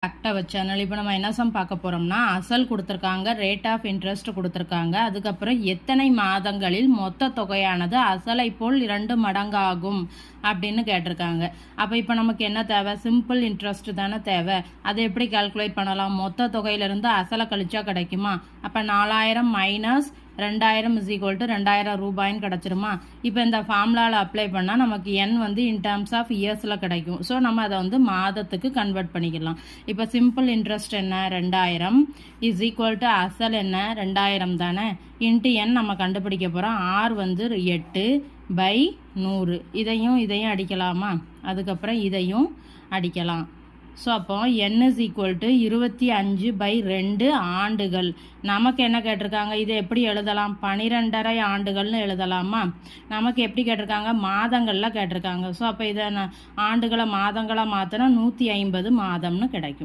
ஆக்டவ channel. இப்போ நம்ம என்ன சம் பார்க்க போகிறோம்னா, அசல் கொடுத்துருக்காங்க, ரேட் ஆஃப் இன்ட்ரெஸ்ட் கொடுத்துருக்காங்க, அதுக்கப்புறம் எத்தனை மாதங்களில் மொத்த தொகையானது அசலை போல் 2 மடங்காகும் அப்படின்னு கேட்டிருக்காங்க. அப்போ இப்போ நமக்கு என்ன தேவை? சிம்பிள் இன்ட்ரெஸ்ட் தானே தேவை. அதை எப்படி கால்குலேட் பண்ணலாம்? மொத்த தொகையிலிருந்து அசலை கழிச்சா கிடைக்குமா? அப்போ 4000 மைனஸ் 2000 இஸ் ஈக்குவல் டு 2000 ரூபாயின்னு கிடச்சிருமா? இப்போ இந்த ஃபார்முலாவில் அப்ளை பண்ணால் நமக்கு என் வந்து இன் டேர்ம்ஸ் ஆஃப் இயர்ஸில் கிடைக்கும். ஸோ நம்ம அதை வந்து மாதத்துக்கு கன்வெர்ட் பண்ணிக்கலாம். இப்போ சிம்பிள் இன்ட்ரெஸ்ட் என்ன? 2000 இஸ் ஈக்குவல் டு அசல் என்ன? 2000 தானே, இன்ட்டு என் நம்ம கண்டுபிடிக்க போகிறோம். ஆர் வந்து 8/100. இதையும் அடிக்கலாமா? அதுக்கப்புறம் இதையும் அடிக்கலாம். ஸோ அப்போ n இஸ் ஈக்குவல் டு 25/2 ஆண்டுகள். நமக்கு என்ன கேட்டிருக்காங்க? இதை எப்படி எழுதலாம்? 12.5 ஆண்டுகள்னு எழுதலாமா? நமக்கு எப்படி கேட்டிருக்காங்க? மாதங்களில் கேட்டிருக்காங்க. ஸோ அப்போ இதை ஆண்டுகளை மாதங்களாக மாற்றினா 150 மாதம்னு கிடைக்கும்.